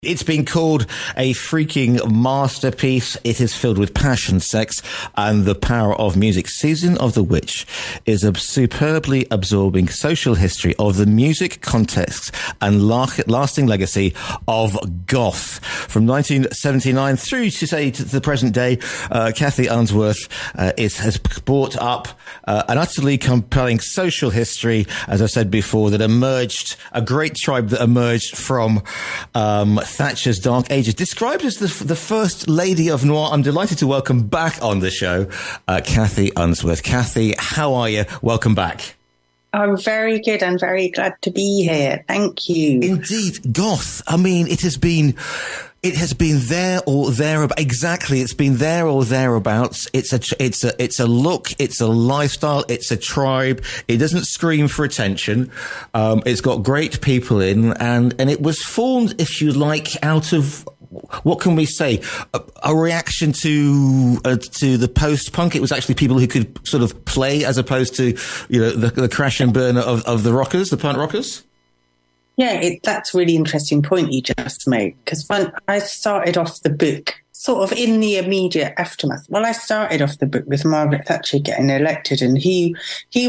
It's been called a freaking masterpiece. It is filled with passion, sex, and the power of music. Season of the Witch is a superbly absorbing social history of the music, context, and lasting legacy of Goth. From 1979 through to, say, to the present day, Cathi Unsworth has brought up an utterly compelling social history, as I said before, that emerged, a great tribe that emerged from Thatcher's Dark Ages, described as the first lady of noir. I'm delighted to welcome back on the show Cathi Unsworth. Cathi, how are you? Welcome back. I'm very good and very glad to be here. Thank you. Indeed, Goth. I mean, it has been there or thereabouts. Exactly, it's been there or thereabouts. It's a look. It's a lifestyle. It's a tribe. It doesn't scream for attention. It's got great people in, and it was formed, if you like, out of, what can we say? A reaction to the post-punk. It was actually people who could sort of play, as opposed to, the crash and burn of the rockers, the punk rockers. Yeah, that's a really interesting point you just made, because when I started off the book, sort of in the immediate aftermath, I started off the book with Margaret Thatcher getting elected, and who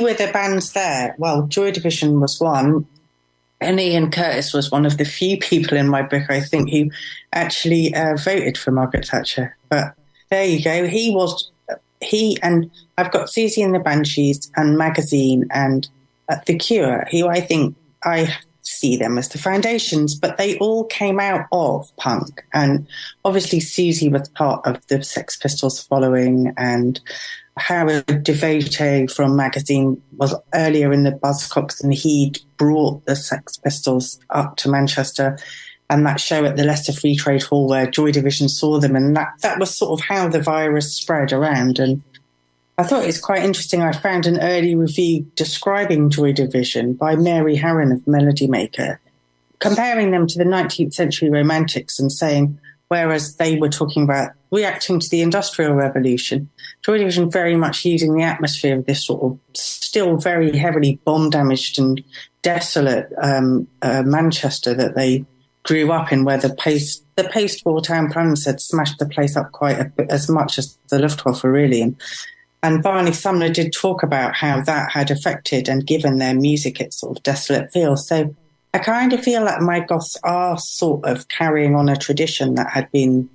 were the bands there? Well, Joy Division was one, and Ian Curtis was one of the few people in my book, I think, who actually voted for Margaret Thatcher. But there you go. He and I've got Susie and the Banshees and Magazine and The Cure, who I think I see them as the foundations, but they all came out of punk. And obviously Susie was part of the Sex Pistols following, and Howard Devoto from Magazine was earlier in the Buzzcocks, and he'd brought the Sex Pistols up to Manchester, and that show at the Leicester Free Trade Hall where Joy Division saw them, and that was sort of how the virus spread around. And I thought it was quite interesting. I found an early review describing Joy Division by Mary Harron of Melody Maker, comparing them to the 19th century Romantics and saying, whereas they were talking about reacting to the Industrial Revolution, Joy Division very much using the atmosphere of this sort of still very heavily bomb-damaged and desolate Manchester that they grew up in, where the post-war town planners had smashed the place up quite a bit, as much as the Luftwaffe, really. And Barney Sumner did talk about how that had affected and given their music its sort of desolate feel. So I kind of feel like my Goths are sort of carrying on a tradition that had been,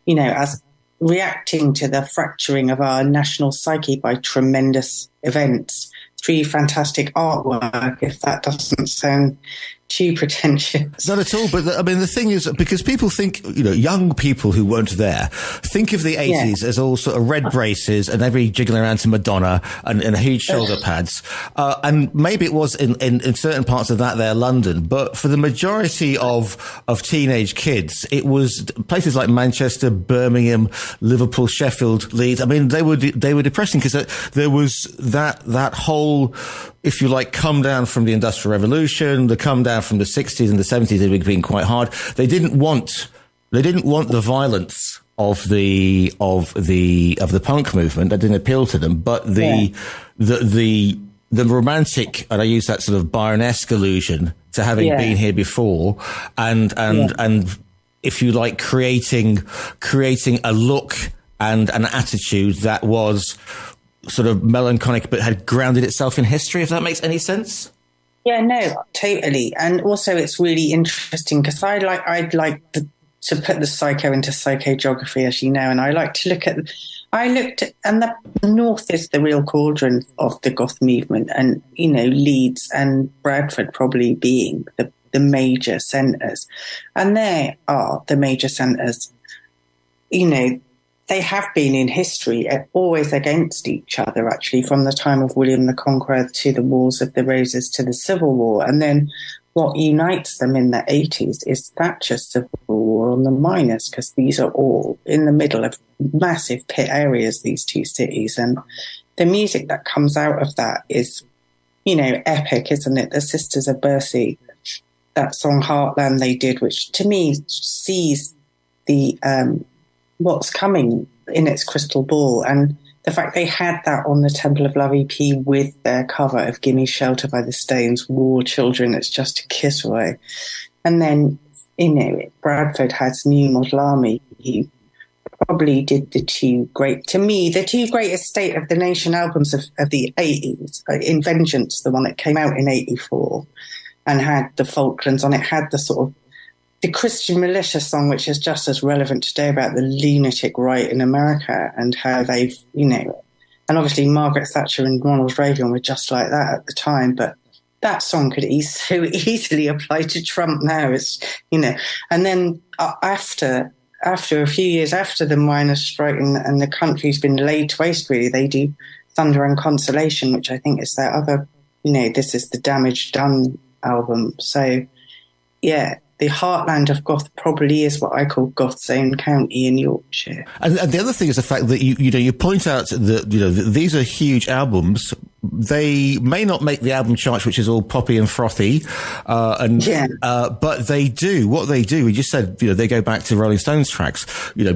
as reacting to the fracturing of our national psyche by tremendous events through fantastic artwork, if that doesn't sound too pretentious. Not at all, but the thing is, because people think, young people who weren't there think of the 80s as all sort of red braces and every jiggling around to Madonna and huge shoulder pads. And maybe it was in certain parts of that there, London, but for the majority of teenage kids, it was places like Manchester, Birmingham, Liverpool, Sheffield, Leeds. I mean, they were depressing, because there was that whole, if you like, come down from the Industrial Revolution, the come down from the 60s and the 70s had been quite hard. They didn't want the violence of the punk movement. That didn't appeal to them. But the romantic, and I use that sort of Byron-esque allusion to having been here before, and if you like, creating a look and an attitude that was sort of melancholic but had grounded itself in history, if that makes any sense. Yeah, no, totally. And also it's really interesting because I'd like to put the psycho into psychogeography, as you know, and I like to looked at, and the North is the real cauldron of the Goth movement, and, Leeds and Bradford probably being the major centres. And there are the major centres, they have been in history always against each other, actually, from the time of William the Conqueror to the Wars of the Roses to the Civil War. And then what unites them in the 80s is Thatcher's Civil War on the miners, because these are all in the middle of massive pit areas, these two cities. And the music that comes out of that is, epic, isn't it? The Sisters of Mercy, that song Heartland they did, which to me sees the what's coming in its crystal ball, and the fact they had that on the Temple of Love EP with their cover of Gimme Shelter by the Stones, War Children, It's Just a Kiss Away. And then Bradford has New Model Army, who probably did the two greatest State of the Nation albums of the 80s. In Vengeance, the one that came out in 84 and had the Falklands on it, had the sort of the Christian Militia song, which is just as relevant today, about the lunatic right in America and how they've, and obviously Margaret Thatcher and Ronald Reagan were just like that at the time, but that song could so easily apply to Trump now. And then after a few years after the miners' strike and the country's been laid to waste, really, they do Thunder and Consolation, which I think is their other, This Is the Damage Done album. So, yeah, the heartland of Goth probably is what I call Goth's own county in Yorkshire. And the other thing is the fact that you point out that these are huge albums. They may not make the album chart, which is all poppy and frothy, but they do. What they do, we just said, they go back to Rolling Stones tracks.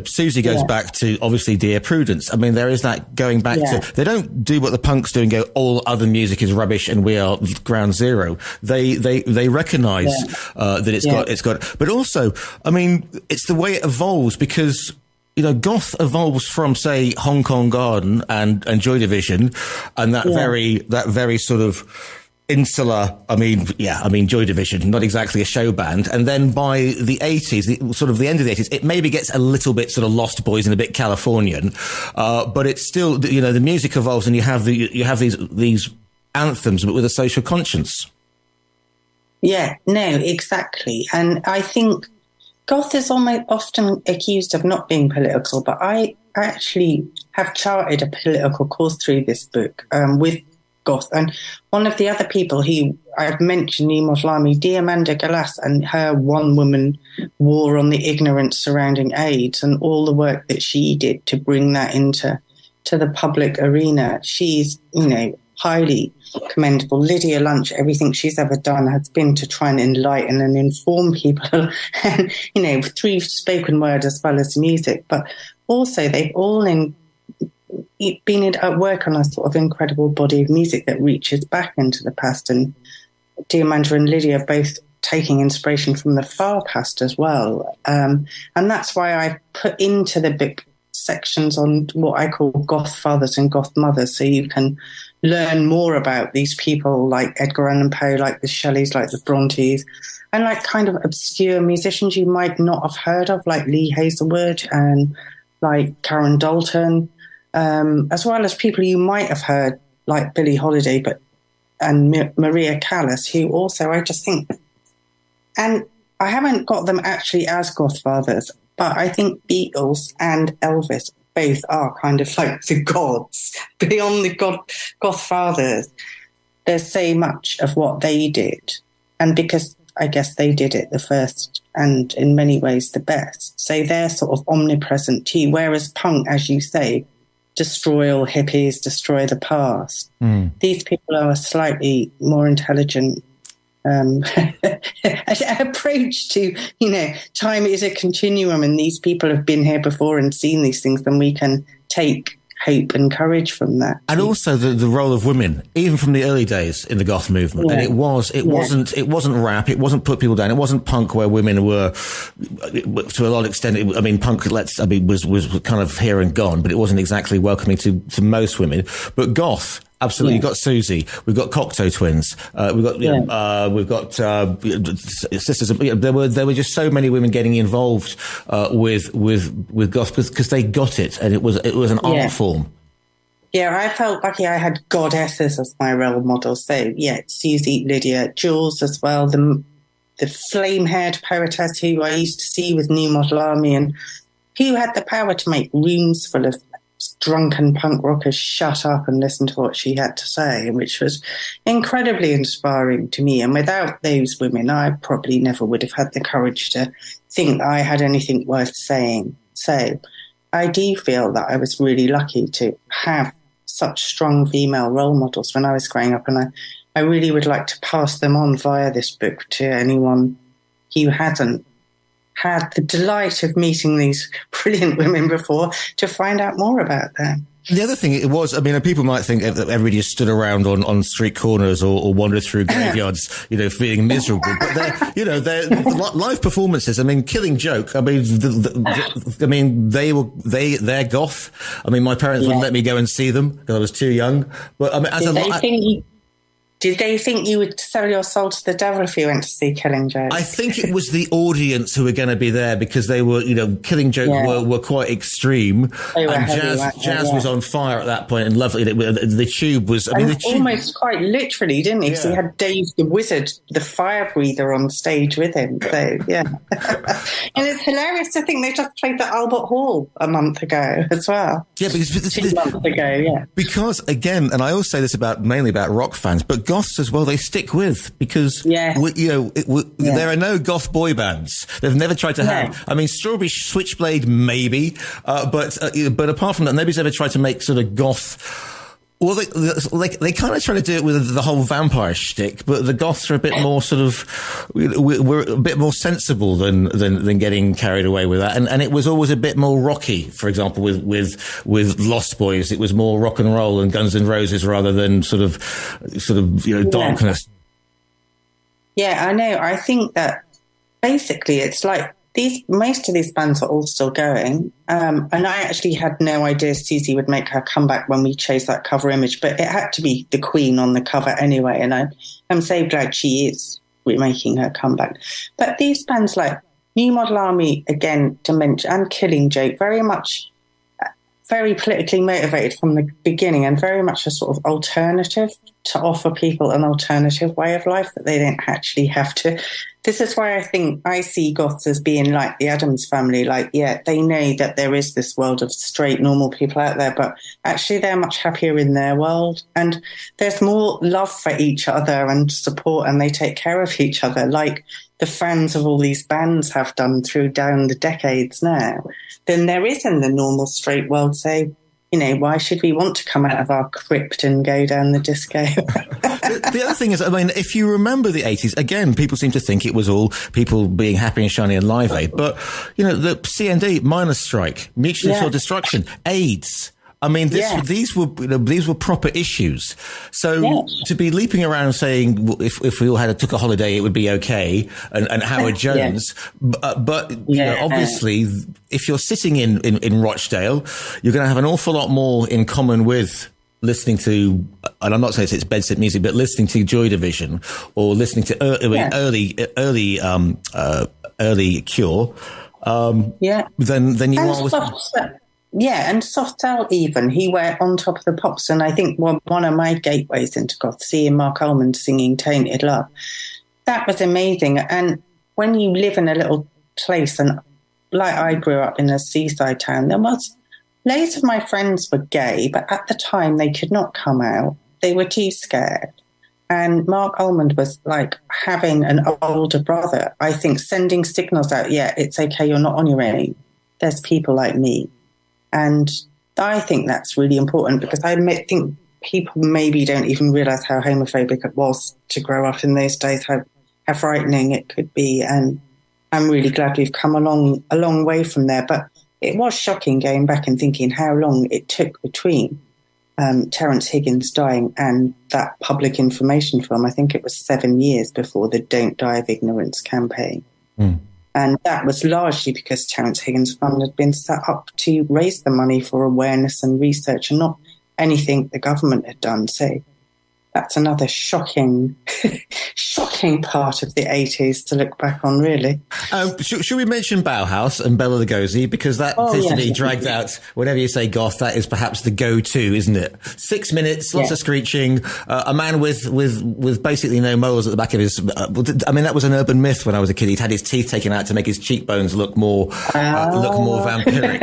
Susie goes back to obviously Dear Prudence. I mean, there is that going back to. They don't do what the punks do and go, all other music is rubbish and we are ground zero. They recognise that it's got. But also, I mean, it's the way it evolves because. Goth evolves from, say, Hong Kong Garden and Joy Division, and that very sort of insular. Joy Division, not exactly a show band. And then by the 80s, sort of the end of the 80s, it maybe gets a little bit sort of Lost Boys and a bit Californian, but it's still, the music evolves, and you have these anthems, but with a social conscience. Yeah, no, exactly, and I think. Goth is often accused of not being political, but I actually have charted a political course through this book with Goth. And one of the other people who I've mentioned, New Model Army, Diamanda Gallas, and her one-woman war on the ignorance surrounding AIDS and all the work that she did to bring that into the public arena. She's, highly commendable. Lydia Lunch, everything she's ever done has been to try and enlighten and inform people and, through spoken word as well as music. But also they've all been at work on a sort of incredible body of music that reaches back into the past. And Diamanda and Lydia both taking inspiration from the far past as well. And that's why I put into the book sections on what I call Goth fathers and Goth mothers, so you can learn more about these people like Edgar Allan Poe, like the Shelleys, like the Brontes, and like kind of obscure musicians you might not have heard of, like Lee Hazelwood and like Karen Dalton, as well as people you might have heard like Billie Holiday, and Maria Callas, who also I just think, and I haven't got them actually as Goth fathers, but I think Beatles and Elvis both are kind of like the gods. Beyond the Goth fathers, there's so much of what they did. And because I guess they did it the first and in many ways the best, so they're sort of omnipresent too. Whereas punk, as you say, destroy all hippies, destroy the past. These people are slightly more intelligent approach to, time is a continuum, and these people have been here before and seen these things, then we can take hope and courage from that. And also the role of women, even from the early days in the Goth movement. And it wasn't rap, it wasn't put people down, it wasn't punk where women were, to a lot of extent, punk, was kind of here and gone, but it wasn't exactly welcoming to most women. But Goth, absolutely, you've got Susie. We've got Cocteau Twins. We've got sisters. There were just so many women getting involved with goth because they got it, and it was an art form. Yeah, I felt lucky. I had goddesses as my role models. So Susie, Lydia, Jules as well. The flame-haired poetess who I used to see with New Model Army, and who had the power to make rooms full of drunken punk rockers shut up and listen to what she had to say, which was incredibly inspiring to me. And without those women, I probably never would have had the courage to think I had anything worth saying. So I do feel that I was really lucky to have such strong female role models when I was growing up, and I really would like to pass them on via this book to anyone who hadn't had the delight of meeting these brilliant women before, to find out more about them. The other thing it was, I mean, people might think that everybody just stood around on street corners or wandered through graveyards, feeling miserable. But they're live performances. I mean, Killing Joke. I mean, they're goth. I mean, my parents wouldn't let me go and see them because I was too young. But I mean, did they think you would sell your soul to the devil if you went to see Killing Joke? I think it was the audience who were going to be there because they were, Killing Joke were quite extreme. Jazz was on fire at that point and lovely. The Tube was, almost quite literally, didn't he? Because he had Dave the Wizard, the fire breather, on stage with him. So, yeah. And it's hilarious to think they just played the Albert Hall a month ago as well. Yeah, because 2 months ago, yeah. Because, again, and I always say this mainly about rock fans, but goths as well, they stick with because there are no goth boy bands. They've never tried to have. I mean, Strawberry Switchblade maybe, but apart from that, nobody's ever tried to make sort of goth. Well, they kind of try to do it with the whole vampire shtick, but the goths are a bit more sort of, we're a bit more sensible than getting carried away with that. And it was always a bit more rocky. For example, with Lost Boys, it was more rock and roll and Guns N' Roses rather than sort of darkness. Yeah, I know. I think that basically it's like most of these bands are all still going. And I actually had no idea Susie would make her comeback when we chose that cover image, but it had to be the Queen on the cover anyway. And I'm so glad she is remaking her comeback. But these bands like New Model Army, again, Dementia and Killing Joke, very politically motivated from the beginning and very much a sort of alternative to offer people an alternative way of life that they don't actually have to. This is why I think I see goths as being like the Addams Family. Like, yeah, they know that there is this world of straight, normal people out there, but actually they're much happier in their world. And there's more love for each other and support, and they take care of each other, like the fans of all these bands have done down the decades now, than there is in the normal straight world. So, why should we want to come out of our crypt and go down the disco? The other thing is, I mean, if you remember the 80s, again, people seem to think it was all people being happy and shiny and Live Aid. But, the CND, miners' strike, mutual assured destruction, AIDS. I mean, these were proper issues. So to be leaping around saying if we all took a holiday, it would be okay, and Howard Jones, but obviously, if you're sitting in Rochdale, you're going to have an awful lot more in common with listening to, and I'm not saying it's bedsit music, but listening to Joy Division or listening to early Cure, than you are with. Yeah, and Soft Cell even, he went on top of the pops. And I think one of my gateways into goth, seeing Mark Ullman singing Tainted Love, that was amazing. And when you live in a little place, and like I grew up in a seaside town, loads of my friends were gay, but at the time they could not come out. They were too scared. And Mark Ullman was like having an older brother, I think, sending signals out, it's okay, you're not on your own. There's people like me. And I think that's really important because I think people maybe don't even realise how homophobic it was to grow up in those days, how frightening it could be. And I'm really glad we've come a long way from there. But it was shocking going back and thinking how long it took between Terence Higgins dying and that public information film. I think it was 7 years before the Don't Die of Ignorance campaign. Mm. And that was largely because Terence Higgins Fund had been set up to raise the money for awareness and research and not anything the government had done. So that's another shocking part of the 80s to look back on, really. Should we mention Bauhaus and Bela Lugosi? Because that seems to be dragged out. Whenever you say goth, that is perhaps the go-to, isn't it? 6 minutes, lots of screeching, a man with basically no moles at the back of his... I mean, that was an urban myth when I was a kid. He'd had his teeth taken out to make his cheekbones look more vampiric.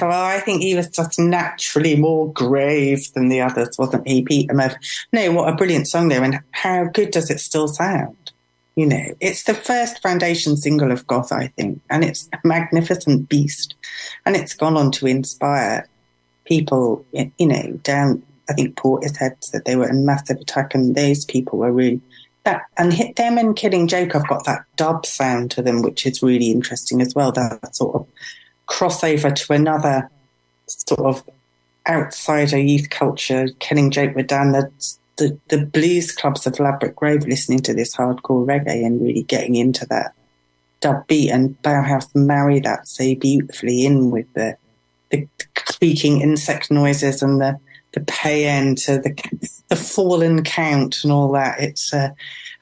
Well, I think he was just naturally more grave than the others, wasn't he? Peter Murphy. No, what a brilliant song there, and how good does it still sound? It's the first foundation single of goth, I think, and it's a magnificent beast, and it's gone on to inspire people, down, I think Portishead said they were in Massive Attack, and those people were really that, and them and Killing Joke have got that dub sound to them, which is really interesting as well, that sort of crossover to another sort of outsider youth culture, killing Jake Redan, the blues clubs of Ladbroke Grove, listening to this hardcore reggae and really getting into that dub beat, and Bauhaus marry that so beautifully in with the creaking insect noises and the paean to the fallen count and all that. It's a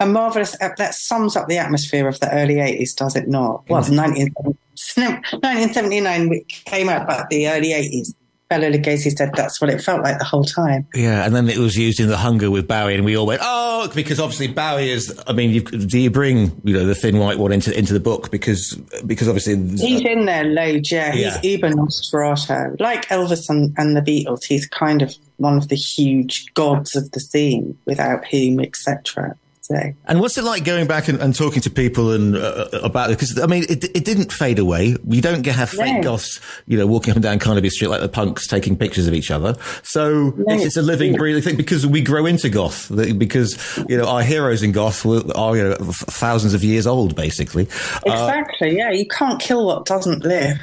marvellous, that sums up the atmosphere of the early 80s, does it not? Well, 1979 came out, but the early 80s. Bela Lugosi said that's what it felt like the whole time. Yeah, and then it was used in The Hunger with Bowie, and we all went, oh, because obviously Bowie is, I mean, do you bring, the Thin White One into the book? Because obviously... He's in there loads, yeah. He's Uber Nosferatu. Like Elvis and the Beatles, he's kind of one of the huge gods of the scene, without whom, etc. So. And what's it like going back and talking to people and about it? Because, I mean, it didn't fade away. You don't have fake goths, walking up and down Carnaby Street like the punks taking pictures of each other. So it's a living, breathing thing, because we grow into goth, because, our heroes in goth are thousands of years old, basically. Exactly, yeah. You can't kill what doesn't live.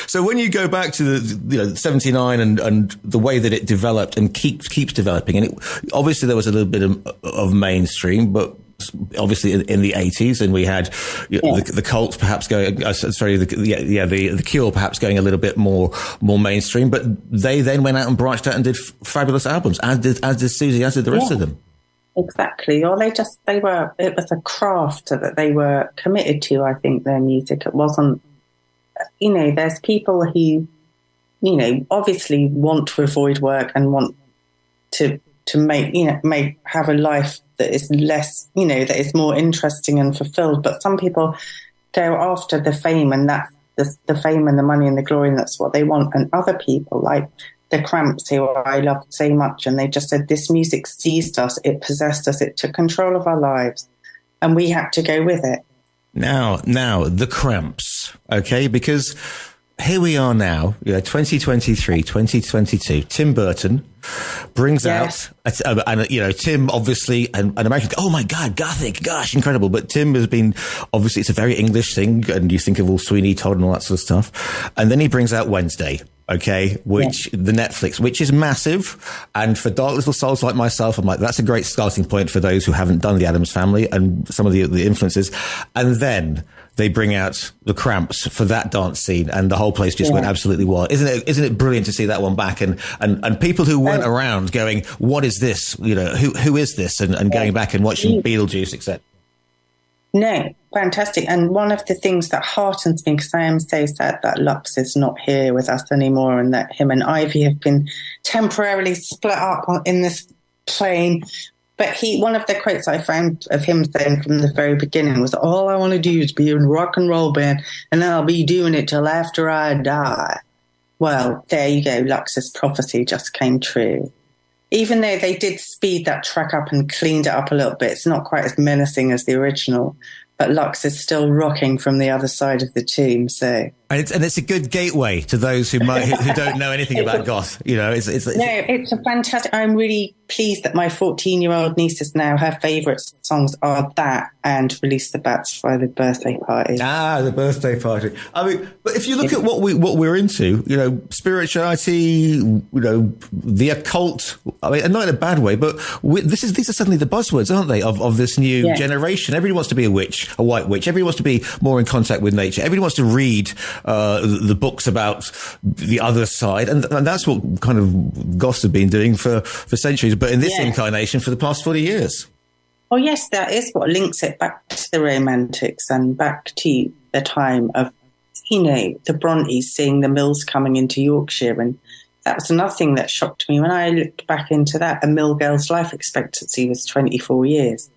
So when you go back to the 79 and the way that it developed and keeps developing, and obviously there was a little bit of mainstream, but obviously in the 80s, and we had the Cult perhaps going, the Cure perhaps going a little bit more mainstream, but they then went out and branched out and did fabulous albums, as did Susie, as did the rest of them. Exactly. Or it was a craft that they were committed to, I think, their music. It wasn't, there's people who, obviously want to avoid work and want to have a life that is less, that is more interesting and fulfilled. But some people go after the fame, and that's the fame and the money and the glory, and that's what they want. And other people, like the Cramps, who I loved so much, and they just said, this music seized us, it possessed us, it took control of our lives, and we had to go with it. Now, the Cramps, okay? Because here we are now, 2023, 2022. Tim Burton brings out, and Tim obviously, and Americans go, oh my God, Gothic, gosh, incredible. But Tim has been, obviously, it's a very English thing, and you think of all Sweeney Todd and all that sort of stuff. And then he brings out Wednesday, okay, the Netflix, which is massive. And for dark little souls like myself, I'm like, that's a great starting point for those who haven't done the Addams Family and some of the influences. And then they bring out the Cramps for that dance scene, and the whole place just went absolutely wild. Isn't it brilliant to see that one back, and people who weren't around going, what is this? Who is this? And going back and watching Beetlejuice, etc. No, fantastic. And one of the things that heartens me, because I am so sad that Lux is not here with us anymore, and that him and Ivy have been temporarily split up in this plane. But one of the quotes I found of him saying from the very beginning was, all I want to do is be in a rock and roll band, and I'll be doing it till after I die. Well, there you go. Lux's prophecy just came true. Even though they did speed that track up and cleaned it up a little bit, it's not quite as menacing as the original, but Lux is still rocking from the other side of the tomb. So, and it's a good gateway to those who don't know anything about goth. It's a fantastic. I'm really pleased that my 14-year-old niece's now, her favourite songs are that and Release the Bats by the Birthday Party. The Birthday Party. I mean, but if you look at what we're into, spirituality, the occult. I mean, not in a bad way, but these are suddenly the buzzwords, aren't they? Of this new generation. Everybody wants to be a witch, a white witch. Everybody wants to be more in contact with nature. Everybody wants to read the books about the other side, and that's what kind of goths have been doing for centuries. But in this incarnation, for the past 40 years. Oh yes, that is what links it back to the Romantics and back to the time of, the Brontes seeing the mills coming into Yorkshire, and that was another thing that shocked me when I looked back into that. A mill girl's life expectancy was 24 years,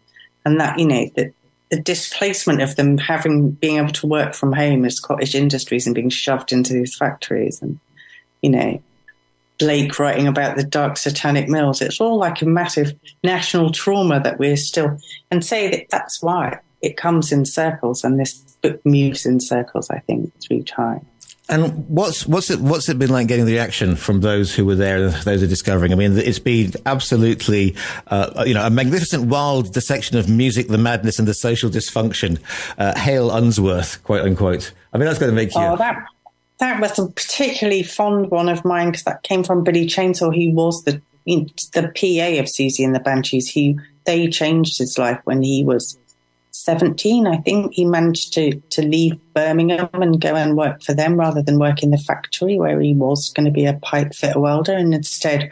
and that the displacement of them being able to work from home as cottage industries and being shoved into these factories, and Blake writing about the dark satanic mills. It's all like a massive national trauma that we're still, and say that's why it comes in circles, and this book moves in circles, I think, through time. And what's it been like getting the reaction from those who were there, those who are discovering? I mean, it's been absolutely, a magnificent wild dissection of music, the madness, and the social dysfunction. Hail Unsworth, quote unquote. I mean, that's going to make you. Oh, that was a particularly fond one of mine because that came from Billy Chainsaw, who was the PA of Susie and the Banshees. They changed his life when he was 17. I think he managed to leave Birmingham and go and work for them rather than work in the factory where he was going to be a pipe fitter welder. And instead,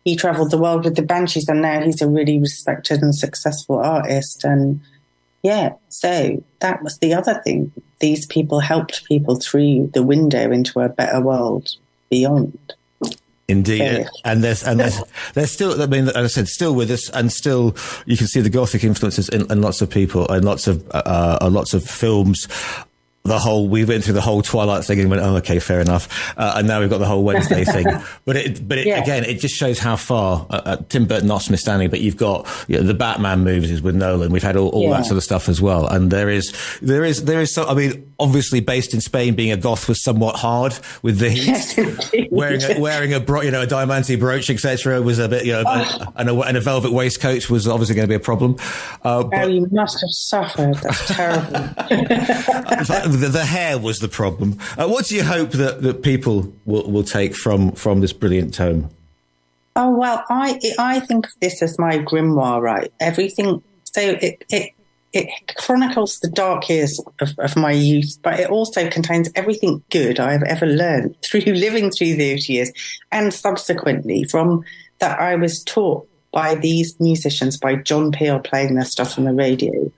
he travelled the world with the Banshees, and now he's a really respected and successful artist. And yeah, so that was the other thing. These people helped people through the window into a better world beyond. Indeed, and there's still. I mean, as I said, still with us, and still you can see the Gothic influences in lots of people and lots of films. We went through the whole Twilight thing and went, oh, okay, fair enough. And now we've got the whole Wednesday thing. But again, it just shows how far, Tim Burton notwithstanding, but you've got the Batman movies with Nolan. We've had all that sort of stuff as well. And there is so, I mean, obviously based in Spain, being a goth was somewhat hard with the heat. Yes, wearing a diamante brooch, etc., was a bit, and a velvet waistcoat was obviously going to be a problem. You must have suffered. That's terrible. The hair was the problem. What do you hope that people will take from this brilliant tome? Oh, well, I think of this as my grimoire, right? Everything. So it chronicles the dark years of my youth, but it also contains everything good I've ever learned through living through those years, and subsequently from that I was taught by these musicians, by John Peel playing their stuff on the radio.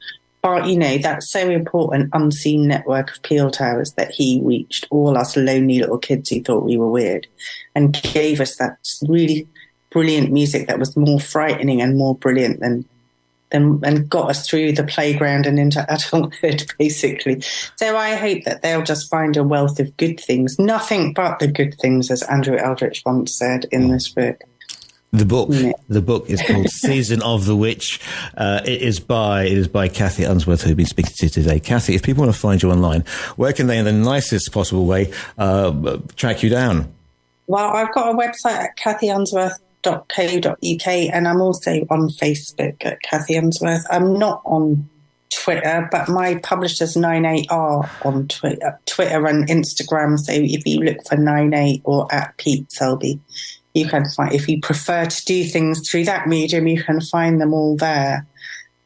But, that so important unseen network of Peel Towers that he reached all us lonely little kids who thought we were weird and gave us that really brilliant music that was more frightening and more brilliant and got us through the playground and into adulthood, basically. So I hope that they'll just find a wealth of good things, nothing but the good things, as Andrew Eldritch once said in this book. The book is called Season of the Witch. It is by Cathi Unsworth, who we've been speaking to today. Cathi, if people want to find you online, where can they, in the nicest possible way, track you down? Well, I've got a website at cathyunsworth.co.uk, and I'm also on Facebook at Cathi Unsworth. I'm not on Twitter, but my publishers 98 are on Twitter and Instagram. So if you look for 98 or at Pete Selby, you can find, if you prefer to do things through that medium, you can find them all there.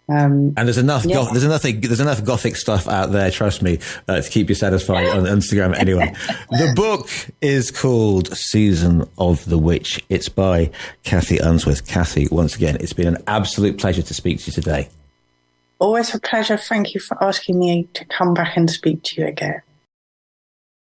And there's enough Gothic stuff out there, trust me, to keep you satisfied on Instagram anyway. The book is called Season of the Witch. It's by Cathi Unsworth. Cathi, once again, it's been an absolute pleasure to speak to you today. Always a pleasure. Thank you for asking me to come back and speak to you again.